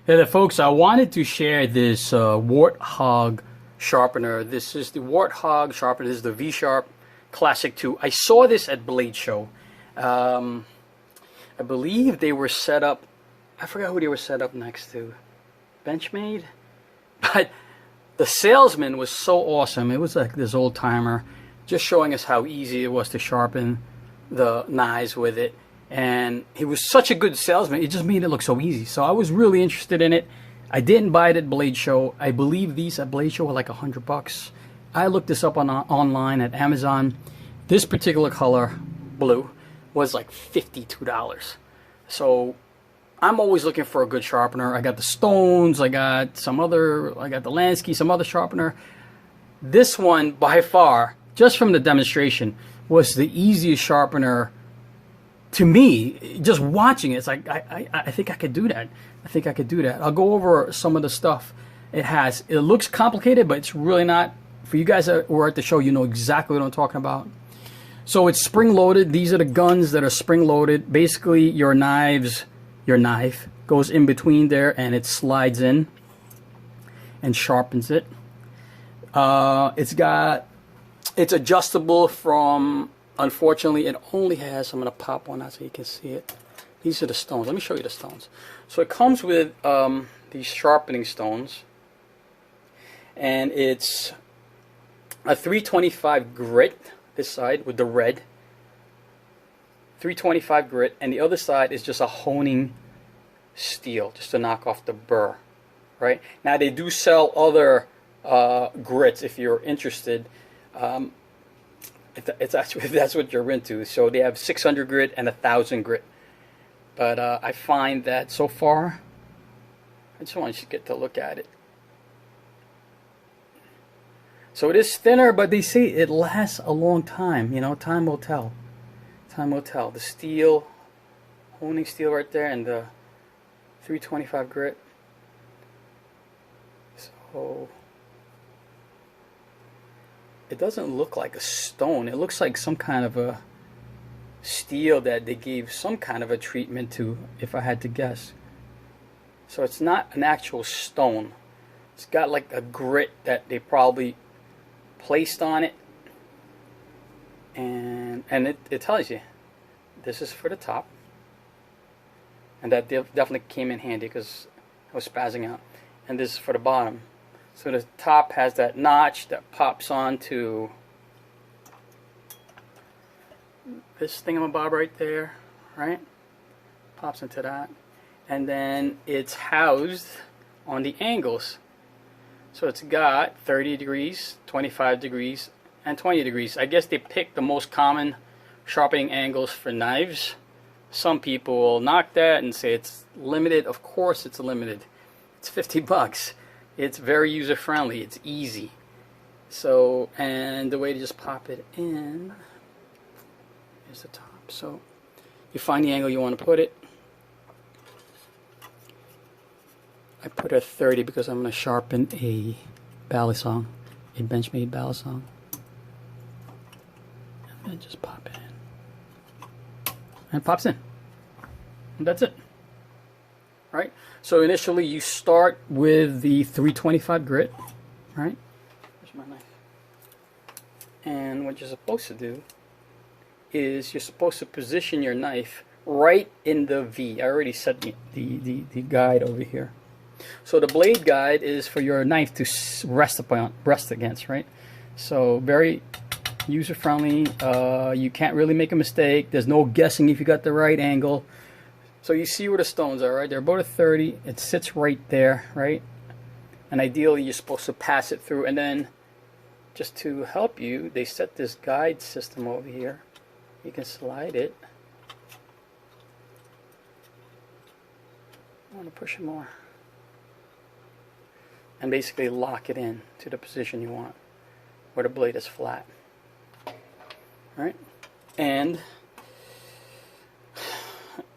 Hey there, folks. I wanted to share this Warthog sharpener. This is the Warthog sharpener. This is the V-Sharp Classic 2. I saw this at Blade Show. I believe they were set up. I forgot who they were set up next to. Benchmade? But the salesman was so awesome. It was like this old timer just showing us how easy it was to sharpen the knives with it. And he was such a good salesman. It just made it look so easy. So I was really interested in it. I didn't buy it at Blade Show. I believe these at Blade Show were like $100. I looked this up online at Amazon. This particular color, blue, was like $52. So I'm always looking for a good sharpener. I got the Stones. I got the Lansky, some other sharpener. This one, by far, just from the demonstration, was the easiest sharpener. To me, just watching it, it's like, I think I could do that. I think I could do that. I'll go over some of the stuff it has. It looks complicated, but it's really not. For you guys that were at the show, you know exactly what I'm talking about. So it's spring-loaded. These are the guns that are spring-loaded. Basically, your knife goes in between there, and it slides in and sharpens it. It's adjustable from... Unfortunately, it only has, I'm going to pop one out so you can see it. These are the stones. Let me show you the stones. So it comes with these sharpening stones. And it's a 325 grit, this side with the red. 325 grit. And the other side is just a honing steel, just to knock off the burr. Right? Now, they do sell other grits if you're interested. If that's what you're into. So they have 600 grit and 1000 grit. But I find that so far, I just want you to get to look at it. So it is thinner, but they say it lasts a long time. You know, time will tell. Time will tell. The steel, honing steel right there, and the 325 grit. So... it doesn't look like a stone. It looks like some kind of a steel that they gave some kind of a treatment to, if I had to guess. So it's not an actual stone. It's got like a grit that they probably placed on it. And it tells you, this is for the top. And that definitely came in handy because I was spazzing out. And this is for the bottom. So the top has that notch that pops onto this thingamabob right there, right? Pops into that. And then it's housed on the angles. So it's got 30 degrees, 25 degrees, and 20 degrees. I guess they picked the most common sharpening angles for knives. Some people will knock that and say it's limited. Of course it's limited. It's $50. It's very user-friendly. It's easy. So, and the way to just pop it in is the top. So, you find the angle you want to put it. I put it at 30 because I'm going to sharpen a balisong, a Benchmade balisong. And then just pop it in. And it pops in. And that's it. Right? So initially you start with the 325 grit, right? There's my knife. And what you're supposed to do is you're supposed to position your knife right in the V. I already set the guide over here. So the blade guide is for your knife to rest against, right? So very user-friendly. You can't really make a mistake. There's no guessing if you got the right angle. So you see where the stones are, right? They're about a 30. It sits right there, right? And ideally, you're supposed to pass it through. And then, just to help you, they set this guide system over here. You can slide it. I want to push it more. And basically lock it in to the position you want, where the blade is flat. Right? And...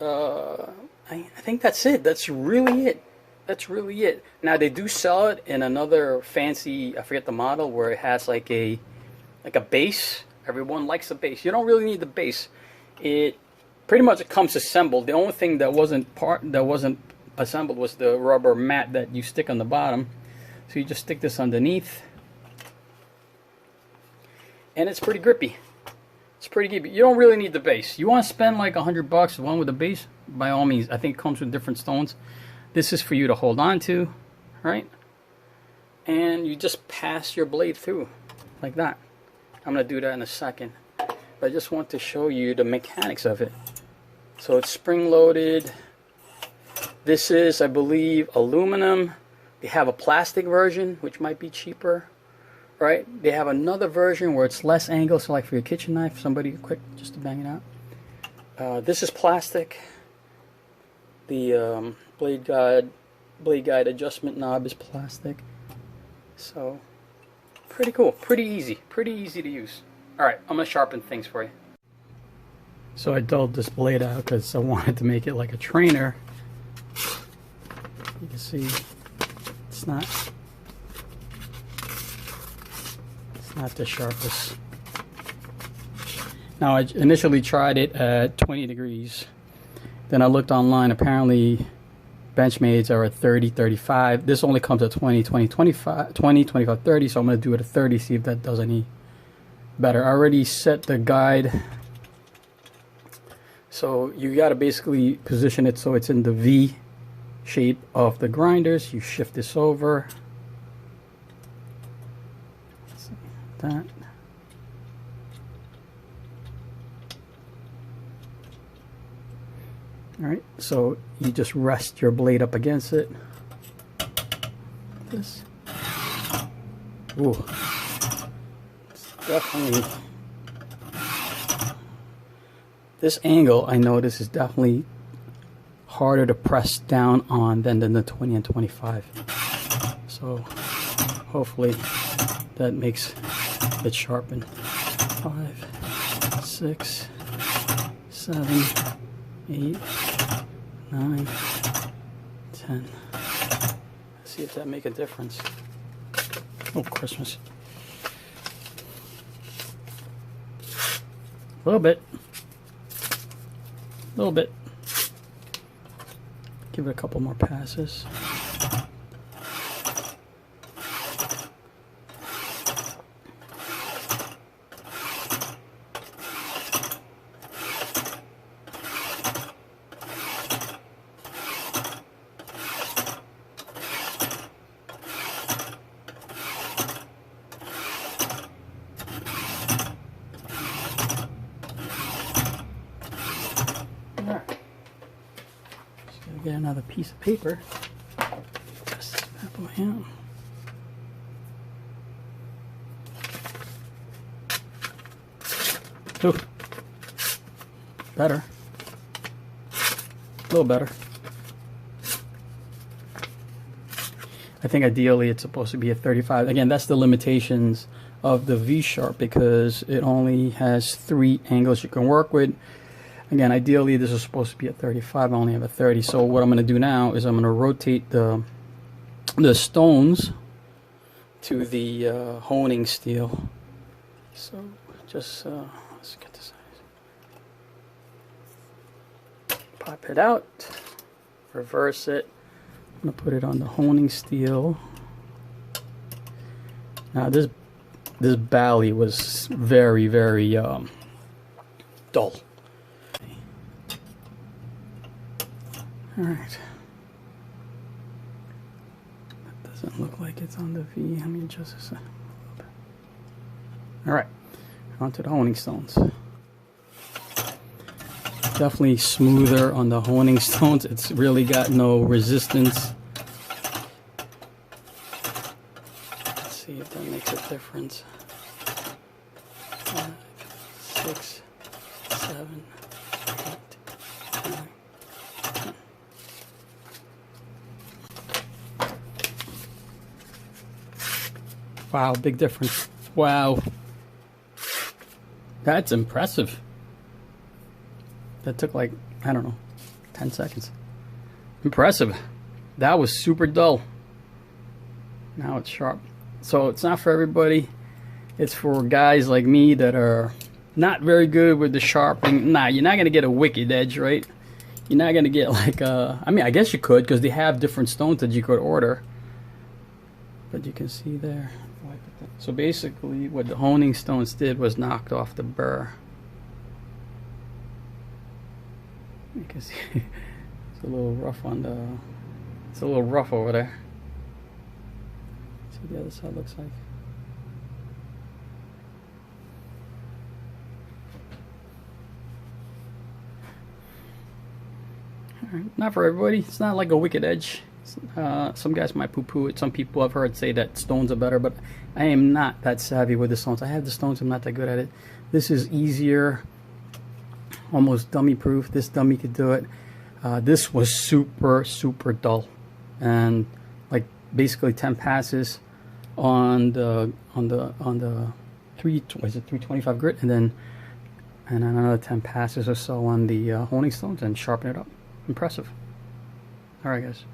I think that's it. That's really it. That's really it. Now they do sell it in another fancy, I forget the model, where it has like a base. Everyone likes the base. You don't really need the base. It pretty much comes assembled. The only thing that wasn't assembled was the rubber mat that you stick on the bottom. So you just stick this underneath, and it's pretty grippy. It's pretty grippy. You don't really need the base. You want to spend like $100 one with a base? By all means. I think it comes with different stones. This is for you to hold on to, right? And you just pass your blade through like that. I'm going to do that in a second. But I just want to show you the mechanics of it. So it's spring-loaded. This is, I believe, aluminum. They have a plastic version, which might be cheaper, right? They have another version where it's less angle, so like for your kitchen knife, somebody quick just to bang it out. This is plastic. The blade guide adjustment knob is plastic. So pretty cool, pretty easy to use. All right, I'm gonna sharpen things for you. So I dulled this blade out because I wanted to make it like a trainer. You can see it's not the sharpest. Now I initially tried it at 20 degrees. Then I looked online. Apparently Benchmades are at 30, 35. This only comes at 20, 25, 30. So I'm going to do it at 30, see if that does any better. I already set the guide. So you got to basically position it so it's in the V shape of the grinders. You shift this over. Let's see, that. Alright, so you just rest your blade up against it. This. Ooh. It's definitely. This angle, I notice, is definitely harder to press down on than the 20 and 25. So hopefully that makes it sharpen. 5, 6, 7, 8, 9, 10. Let's see if that make a difference. Oh, Christmas. A little bit. A little bit. Give it a couple more passes. Get another piece of paper. Just snap away out. Ooh. Better. A little better. I think ideally it's supposed to be a 35. Again, that's the limitations of the V-Sharp because it only has 3 angles you can work with. Again, ideally this is supposed to be at 35. I only have a 30. So what I'm going to do now is I'm going to rotate the stones to the honing steel. So just let's get the size. Pop it out. Reverse it. I'm going to put it on the honing steel. Now this bally was very, very dull. Alright. That doesn't look like it's on the V. Let me adjust this a little bit. Alright. Onto the honing stones. Definitely smoother on the honing stones. It's really got no resistance. Let's see if that makes a difference. 5, 6, 7, 8, 9. Wow, big difference. Wow. That's impressive. That took like, I don't know, 10 seconds. Impressive. That was super dull. Now it's sharp. So it's not for everybody. It's for guys like me that are not very good with the sharpening. Nah, you're not going to get a wicked edge, right? You're not gonna get like I mean, I guess you could, because they have different stones that you could order. But you can see there. So basically, what the honing stones did was knocked off the burr. You can see it's a little rough on the. It's a little rough over there. See what the other side looks like. Not for everybody. It's not like a wicked edge. Some guys might poo-poo it. Some people I've heard say that stones are better, but I am not that savvy with the stones. I have the stones. I'm not that good at it. This is easier, almost dummy-proof. This dummy could do it. This was super, super dull, and like basically 10 passes on the 325 grit, and then another 10 passes or so on the honing stones, and sharpen it up. Impressive. All right, guys.